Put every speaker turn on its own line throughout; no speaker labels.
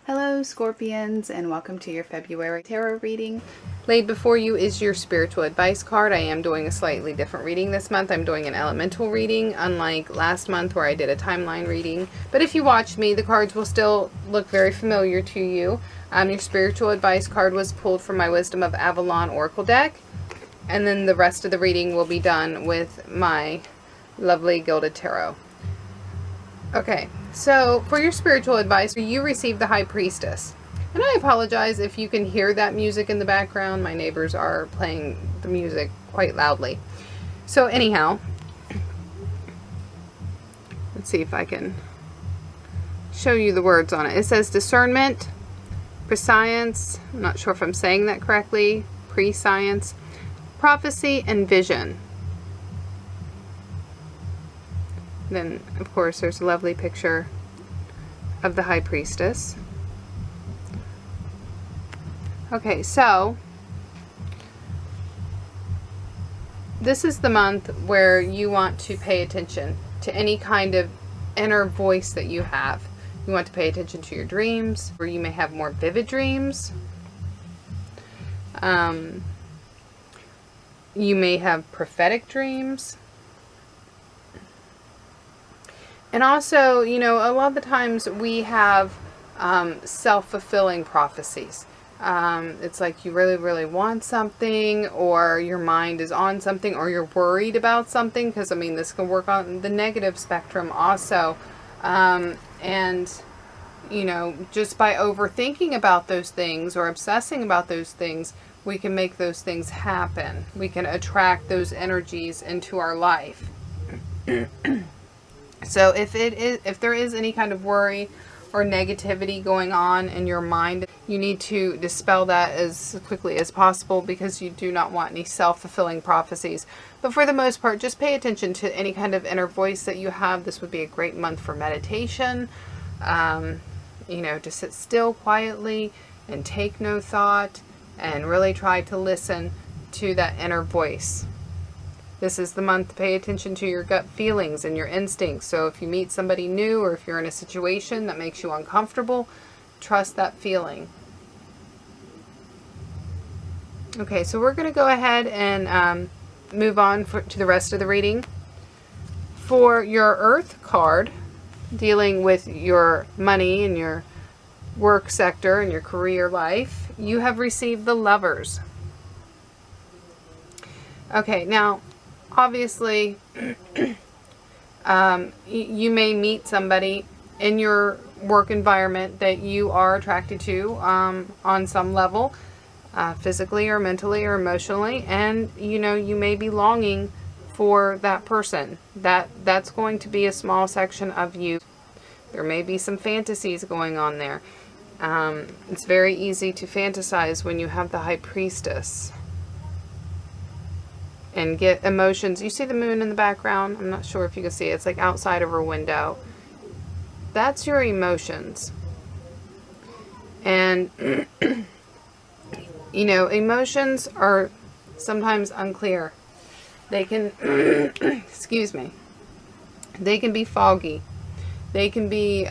Hello Scorpions, and welcome to your February tarot reading.
Laid before you is your spiritual advice card. I am doing a slightly different reading this month. I'm doing an elemental reading, unlike last month where I did a timeline reading. But if you watched me, the cards will still look very familiar to you. Your spiritual advice card was pulled from my Wisdom of Avalon Oracle deck. And then the rest of the reading will be done with my lovely Gilded Tarot. Okay, so for your spiritual advice, you received the High Priestess. And I apologize if you can hear that music in the background. My neighbors are playing the music quite loudly. So anyhow, let's see if I can show you the words on it. It says discernment, prescience, I'm not sure if I'm saying that correctly, prescience, prophecy, and vision. Then, of course, there's a lovely picture of the High Priestess. Okay, so this is the month where you want to pay attention to any kind of inner voice that you have. You want to pay attention to your dreams, where you may have more vivid dreams. You may have prophetic dreams. And also, you know, a lot of the times we have self-fulfilling prophecies. It's like you really, really want something, or your mind is on something, or you're worried about something, because, I mean, this can work on the negative spectrum also. And, you know, just by overthinking about those things or obsessing about those things, we can make those things happen. We can attract those energies into our life. So if there is any kind of worry or negativity going on in your mind, you need to dispel that as quickly as possible, because you do not want any self-fulfilling prophecies. But for the most part, just pay attention to any kind of inner voice that you have. This would be a great month for meditation, you know, to sit still quietly and take no thought and really try to listen to that inner voice. This is the month to pay attention to your gut feelings and your instincts. So if you meet somebody new, or if you're in a situation that makes you uncomfortable, trust that feeling. Okay, so we're going to go ahead and move on to the rest of the reading. For your Earth card, dealing with your money and your work sector and your career life, you have received the Lovers. Okay, now, obviously, you may meet somebody in your work environment that you are attracted to on some level, physically or mentally or emotionally, and you know, you may be longing for that person. That's going to be a small section of you. There may be some fantasies going on there. It's very easy to fantasize when you have the High Priestess and get emotions. You see the moon in the background? I'm not sure if you can see it. It's like outside of her window. That's your emotions. And, you know, emotions are sometimes unclear. They can, excuse me, they can be foggy. They can be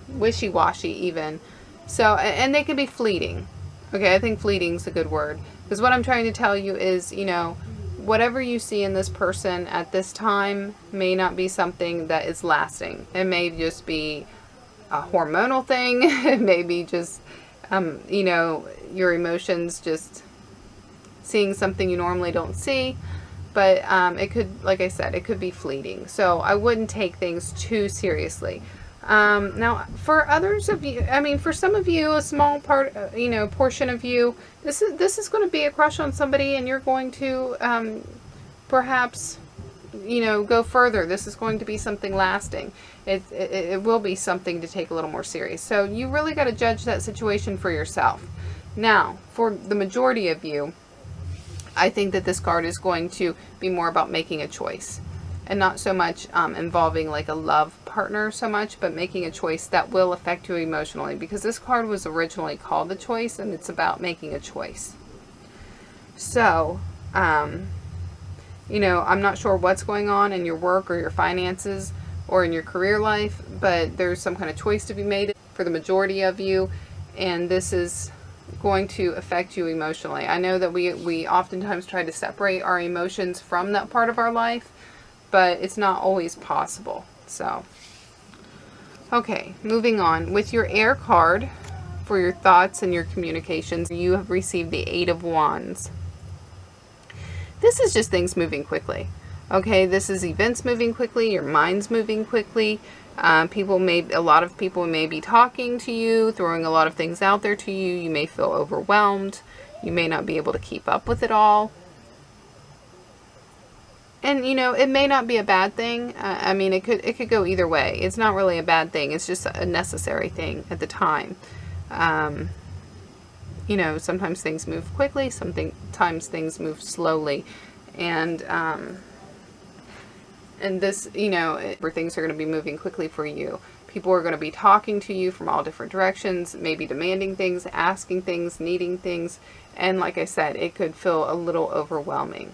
wishy-washy even. So, and they can be fleeting. Okay, I think fleeting is a good word. Because what I'm trying to tell you is, you know, whatever you see in this person at this time may not be something that is lasting. It may just be a hormonal thing. It may be just, you know, your emotions just seeing something you normally don't see. But it could, like I said, it could be fleeting. So I wouldn't take things too seriously. Now, for others of you, I mean, for some of you, a small part, you know, portion of you, this is going to be a crush on somebody, and you're going to perhaps, you know, go further. This is going to be something lasting. It will be something to take a little more serious. So you really got to judge that situation for yourself. Now, for the majority of you, I think that this card is going to be more about making a choice, and not so much involving like a love partner so much, but making a choice that will affect you emotionally, because this card was originally called The Choice, and it's about making a choice. So, you know, I'm not sure what's going on in your work or your finances or in your career life, but there's some kind of choice to be made. for the majority of you, and this is going to affect you emotionally. I know that we oftentimes try to separate our emotions from that part of our life, but it's not always possible. So, okay, moving on. With your air card for your thoughts and your communications, you have received the Eight of Wands. This is just things moving quickly. Okay, this is events moving quickly, your mind's moving quickly. A lot of people may be talking to you, throwing a lot of things out there to you. You may feel overwhelmed. You may not be able to keep up with it all. And, you know, it may not be a bad thing. I mean, it could go either way. It's not really a bad thing. It's just a necessary thing at the time. You know, sometimes things move quickly, sometimes things move slowly. And this, you know, where things are going to be moving quickly for you. People are going to be talking to you from all different directions, maybe demanding things, asking things, needing things. And like I said, it could feel a little overwhelming.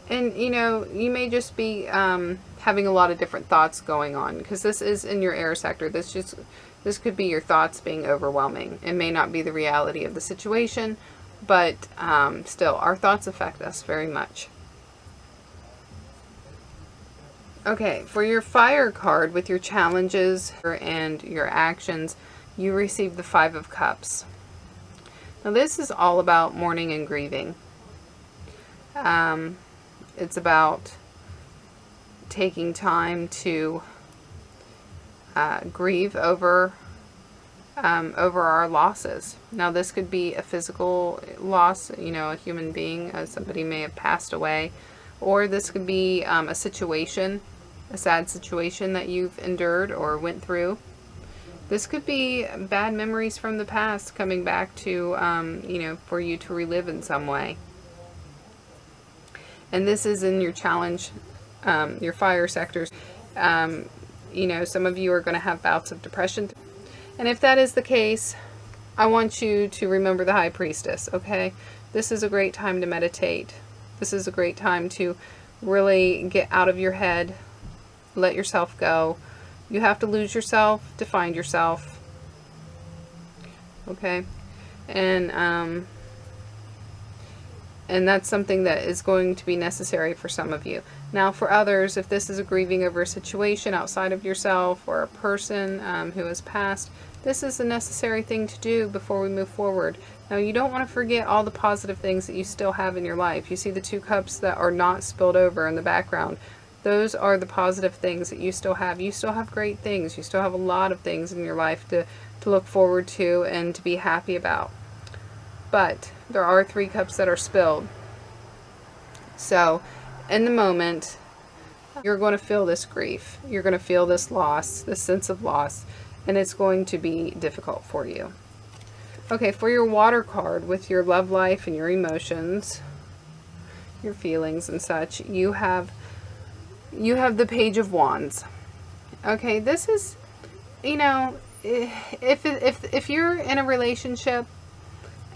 And, you know, you may just be having a lot of different thoughts going on, because this is in your air sector. This could be your thoughts being overwhelming. It may not be the reality of the situation, but still, our thoughts affect us very much. Okay, for your fire card with your challenges and your actions, you receive the Five of Cups. Now this is all about mourning and grieving. It's about taking time to grieve over our losses. Now this could be a physical loss, you know, a human being, somebody may have passed away, or this could be a situation, a sad situation that you've endured or went through. This could be bad memories from the past coming back to, you know, for you to relive in some way. And this is in your challenge, your fire sectors. You know, some of you are going to have bouts of depression. And if that is the case, I want you to remember the High Priestess, okay? This is a great time to meditate. This is a great time to really get out of your head, let yourself go. You have to lose yourself to find yourself, okay? And that's something that is going to be necessary for some of you. Now for others, if this is a grieving over a situation outside of yourself or a person who has passed, this is a necessary thing to do before we move forward. Now you don't want to forget all the positive things that you still have in your life. You see the two cups that are not spilled over in the background. Those are the positive things that you still have. You still have great things. You still have a lot of things in your life to look forward to and to be happy about. But there are three cups that are spilled. So in the moment, you're going to feel this grief. You're going to feel this loss, this sense of loss, and it's going to be difficult for you. Okay, for your water card with your love life and your emotions, your feelings and such, you have the Page of Wands. Okay, this is, you know, if you're in a relationship,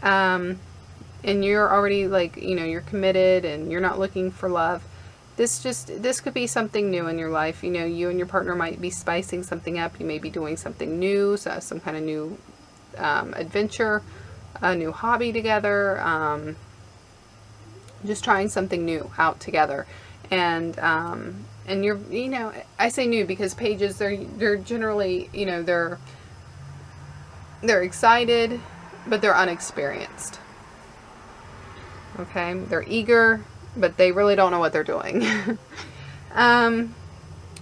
and you're already, like, you know, you're committed and you're not looking for love, this could be something new in your life. You know, you and your partner might be spicing something up. You may be doing something new, so some kind of new adventure, a new hobby together, just trying something new out together. And you're, you know, I say new because pages, they're generally, you know, they're excited, but they're unexperienced. Okay, they're eager, but they really don't know what they're doing.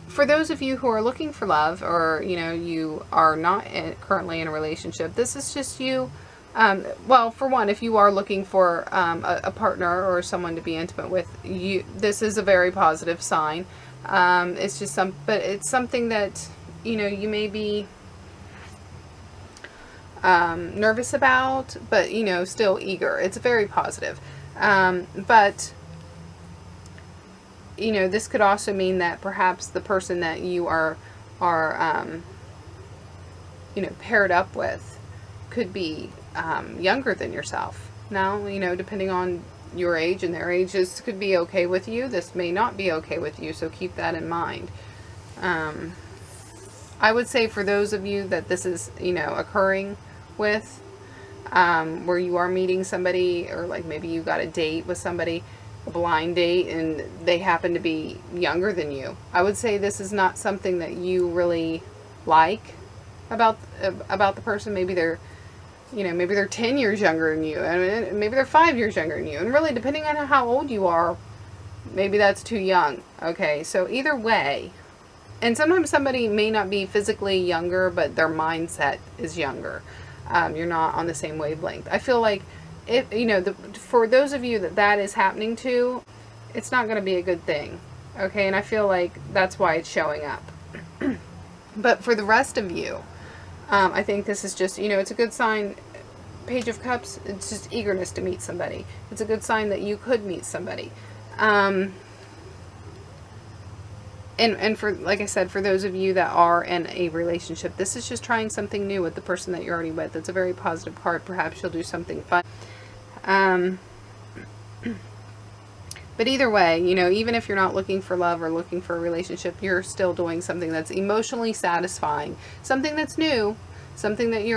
For those of you who are looking for love, or, you know, you are not currently in a relationship, this is just you. Well, for one, if you are looking for a partner or someone to be intimate with, this is a very positive sign. It's just but it's something that, you know, you may be nervous about, but, you know, still eager. It's very positive. But, you know, this could also mean that perhaps the person that you are you know, paired up with could be younger than yourself. Now, you know, depending on your age and their age, this could be okay with you. This may not be okay with you, so keep that in mind. I would say for those of you that this is, occurring with, where you are meeting somebody, or like maybe you got a date with somebody, a blind date, and they happen to be younger than you. I would say this is not something that you really like about the person. Maybe they're, maybe they're 10 years younger than you, and maybe they're 5 years younger than you. And really, depending on how old you are, maybe that's too young. Okay, so either way, and sometimes somebody may not be physically younger, but their mindset is younger. You're not on the same wavelength. I feel like if, for those of you that is happening to, it's not going to be a good thing. Okay, and I feel like that's why it's showing up. But for the rest of you, I think this is just, it's a good sign. Page of Cups, it's just eagerness to meet somebody. It's a good sign that you could meet somebody. And for, like I said, for those of you that are in a relationship, this is just trying something new with the person that you're already with. It's a very positive card. Perhaps you'll do something fun. But either way, even if you're not looking for love or looking for a relationship, you're still doing something that's emotionally satisfying, something that's new, something that you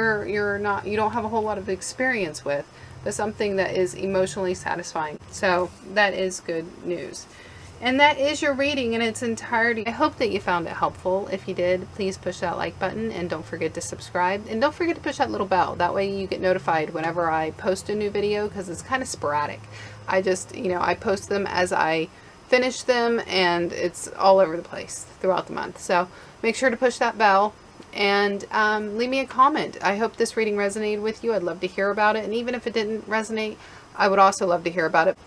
don't have a whole lot of experience with, but something that is emotionally satisfying. So that is good news. And that is your reading in its entirety. I hope that you found it helpful. If you did, please push that like button and don't forget to subscribe. And don't forget to push that little bell. That way you get notified whenever I post a new video, because it's kind of sporadic. I just, I post them as I finish them, and it's all over the place throughout the month. So make sure to push that bell and leave me a comment. I hope this reading resonated with you. I'd love to hear about it. And even if it didn't resonate, I would also love to hear about it.